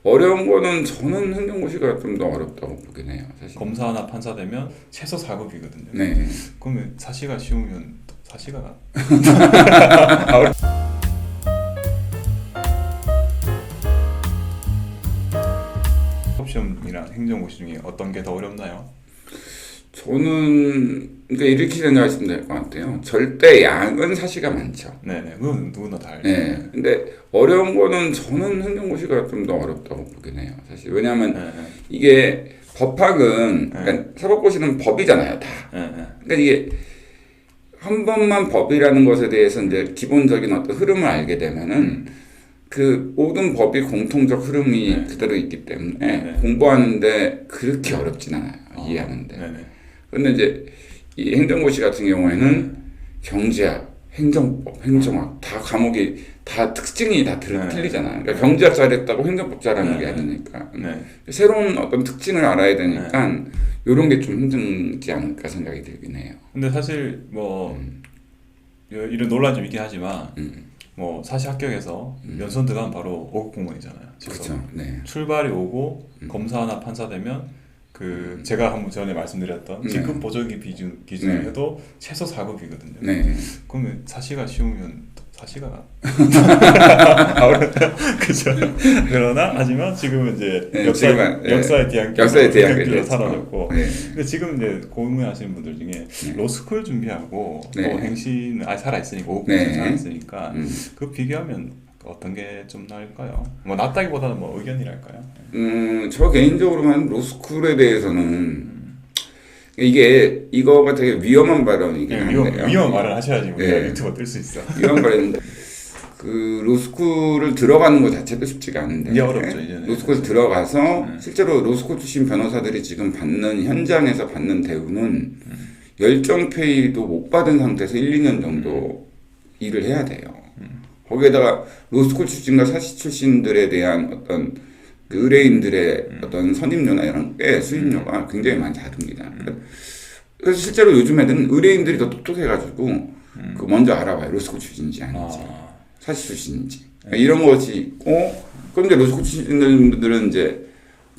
어려운 거는 저는 행정고시가 좀 더 어렵다고 보긴 해요, 사실. 검사나 판사 되면 최소 4급이거든요. 네. 그러면 사시가 쉬우면 사시가 시험이랑 행정고시 중에 어떤 게 더 어렵나요? 저는 그러니까 이렇게 생각하시면 될 것 같아요. 절대 양은 사시가 많죠. 네네, 그건 누구나 다 알죠. 네. 근데 어려운 거는 저는 행정고시가 좀 더 어렵다고 보긴 해요, 사실. 왜냐하면 네, 이게 법학은 그러니까 사법고시는 법이잖아요, 다. 네. 그러니까 이게 한 번만 법이라는 것에 대해서 이제 기본적인 어떤 흐름을 알게 되면은 그 모든 법이 공통적 흐름이 그대로 있기 때문에 공부하는데 그렇게 어렵진 않아요, 이해하는데. 네네. 근데 이제 이 행정고시 같은 경우에는 경제학, 행정법, 행정학 다 과목이 다 특징이 다 틀리잖아요. 그러니까 경제학 잘했다고 행정법 잘하는 게 아니니까. 새로운 어떤 특징을 알아야 되니까 이런 게 좀 힘들지 않을까 생각이 들긴 해요. 근데 사실 뭐 이런 논란이 좀 있긴 하지만 뭐 사시 합격해서 연수원 들어가면 바로 5급 공무원이잖아요. 그렇죠. 네. 출발이 오고 검사나 판사 되면 그 제가 한번 전에 말씀드렸던 직급 보조기 기준을 해도 최소 4급이거든요. 네. 그러면 사시가 쉬우면 사시가 그죠. 그러나 하지만 지금은 이제 역사에 대한 대학교로 사라졌고, 근데 지금 이제 공부하시는 분들 중에 로스쿨 준비하고 또 행시는 살아 있으니까 5급 살아 있으니까 그 비교하면 어떤 게 좀 나을까요? 뭐 낫다기보다는 뭐 의견이랄까요? 저 개인적으로는 로스쿨에 대해서는 이거가 되게 위험한 발언이긴 한데요. 위험한 말을 하셔야지 우리가 유튜버 뜰 수 있어. 위험한 발언인데 그 로스쿨을 들어가는 것 자체도 쉽지가 않은데. 이게 어렵죠 이제는. 로스쿨 들어가서 실제로 로스쿨 출신 변호사들이 지금 받는 현장에서 받는 대우는 열정페이도 못 받은 상태에서 1, 2년 정도 일을 해야 돼요. 거기에다가 로스쿨 출신과 사시 출신들에 대한 어떤 그 의뢰인들의 어떤 선임료나 이런 게 수임료가 굉장히 많이 다릅니다. 그래서 실제로 요즘 애들은 의뢰인들이 더 똑똑해가지고 그 먼저 알아봐요. 로스쿨 출신인지 아닌지, 사시 출신인지 이런 것이 있고, 그럼 이제 로스쿨 출신들은 이제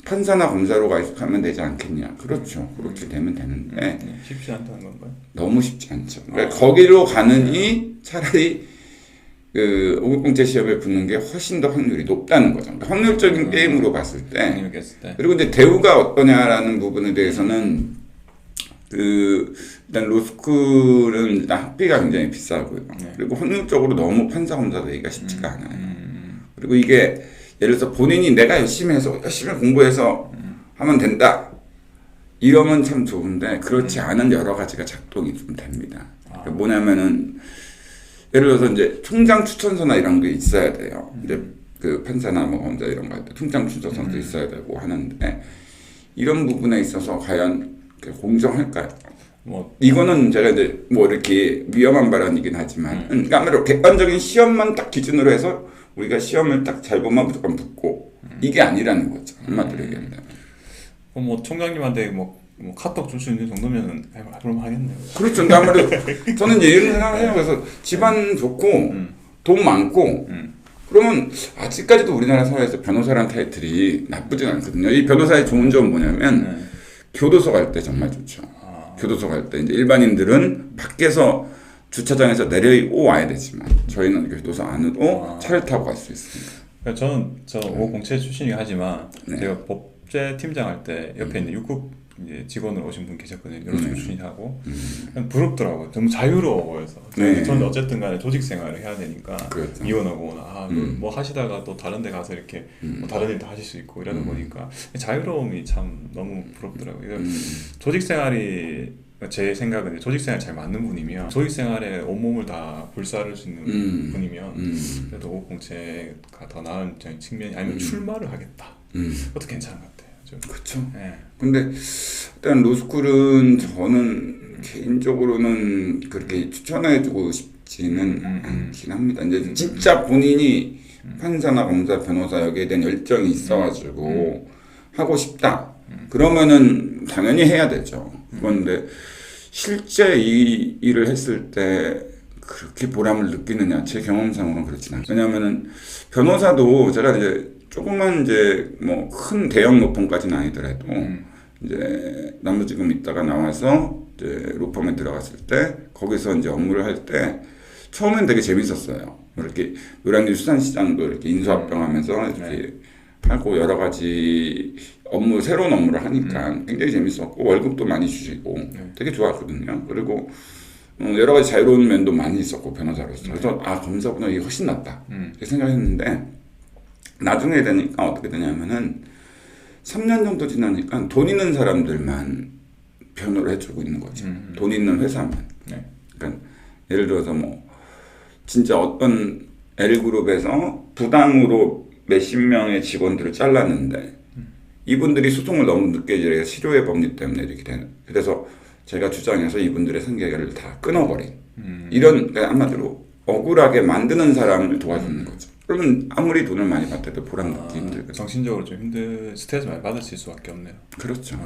판사나 검사로 가면 되지 않겠냐? 그렇죠. 그렇게 되면 되는데 쉽지 않다는 건가요? 너무 쉽지 않죠. 그러니까 거기로 가느니 차라리 그 5급 공채 시험에 붙는 게 훨씬 더 확률이 높다는 거죠. 그러니까 확률적인 게임으로 봤을 때. 그리고 이제 대우가 어떠냐라는 부분에 대해서는 일단 로스쿨은 일단 학비가 굉장히 비싸고요. 그리고 확률적으로 너무 판사 검사 되기가 쉽지가 않아요. 그리고 이게 예를 들어서 본인이 내가 열심히 공부해서 하면 된다 이러면 참 좋은데 그렇지 않은 여러 가지가 작동이 좀 됩니다. 그러니까 뭐냐면은 예를 들어서 이제 총장 추천서나 이런 게 있어야 돼요. 이제 그 판사나 뭐 검사 이런 거 할 때 총장 추천서도 있어야 되고 하는데 이런 부분에 있어서 과연 공정할까요? 뭐 이거는 제가 이제 뭐 이렇게 위험한 발언이긴 하지만, 그러니까 아무래도 객관적인 시험만 딱 기준으로 해서 우리가 시험을 딱 잘 보면 무조건 붙고 이게 아니라는 거죠. 한마디로 얘기한다면. 뭐 총장님한테 뭐 카톡 줄 수 있는 정도면은 그럼 하겠네요. 그렇죠. 근데 아무래도 저는 이제 이런 생각을 해요. 그래서 집안 좋고 돈 많고 그러면 아직까지도 우리나라 사회에서 변호사라는 타이틀이 나쁘진 않거든요. 이 변호사의 좋은 점은 뭐냐면 교도소 갈 때 정말 좋죠. 교도소 갈 때 이제 일반인들은 밖에서 주차장에서 내려와야 되지만 저희는 교도소 안으로 차를 타고 갈 수 있습니다. 저는 공채 출신이긴 하지만 제가 법제 팀장 할 때 옆에 있는 6급 이제 직원으로 오신 분 계셨거든요. 여러 출신하고 부럽더라고요. 너무 자유로워 보여서. 저는 어쨌든 간에 조직 생활을 해야 되니까 이혼하거나 뭐 하시다가 또 다른 데 가서 이렇게 뭐 다른 일도 하실 수 있고 이러다 보니까 자유로움이 참 너무 부럽더라고요. 조직 생활이 제 생각은 조직 생활 잘 맞는 분이면 조직 생활에 온몸을 다 불사를 수 있는 분이면 그래도 5급 공채가 더 나은 측면이 아니면 출마를 하겠다. 그것도 괜찮은 것 같아요. 그렇죠. 근데 일단 로스쿨은 저는 개인적으로는 그렇게 추천해주고 싶지는 않긴 합니다. 이제 진짜 본인이 판사나 검사, 변호사 여기에 대한 열정이 있어가지고 하고 싶다. 그러면은 당연히 해야 되죠. 그런데 실제 이 일을 했을 때 그렇게 보람을 느끼느냐? 제 경험상으로는 그렇진 않아요. 왜냐하면은 변호사도 제가 이제 조그만 이제 뭐 큰 대형 로펌까지는 아니더라도 이제 남부지검 있다가 나와서 이제 로펌에 들어갔을 때 거기서 이제 업무를 할 때 처음엔 되게 재밌었어요. 이렇게 노량진 수산시장도 이렇게 인수합병하면서 이렇게 하고 여러 가지 업무 새로운 업무를 하니까 굉장히 재밌었고 월급도 많이 주시고 되게 좋았거든요. 그리고 여러 가지 자유로운 면도 많이 있었고 변호사로서 그래서 아 검사보다 이게 훨씬 낫다 이렇게 생각했는데 나중에 되니까 어떻게 되냐면은 3년 정도 지나니까 돈 있는 사람들만 변호를 해주고 있는 거죠. 돈 있는 회사만. 그러니까 예를 들어서 뭐 진짜 어떤 L그룹에서 부당으로 몇십 명의 직원들을 잘랐는데 이분들이 소송을 너무 늦게 이제 실효의 법리 때문에 이렇게 되는. 그래서 제가 주장해서 이분들의 생계를 다 끊어버린 이런 그러니까 한마디로 억울하게 만드는 사람을 도와주는 거죠. 그러면 아무리 돈을 많이 받아도 보람 느끼기 힘들거든요. 정신적으로 좀 스트레스 많이 받으실 수밖에 없네요. 그렇죠.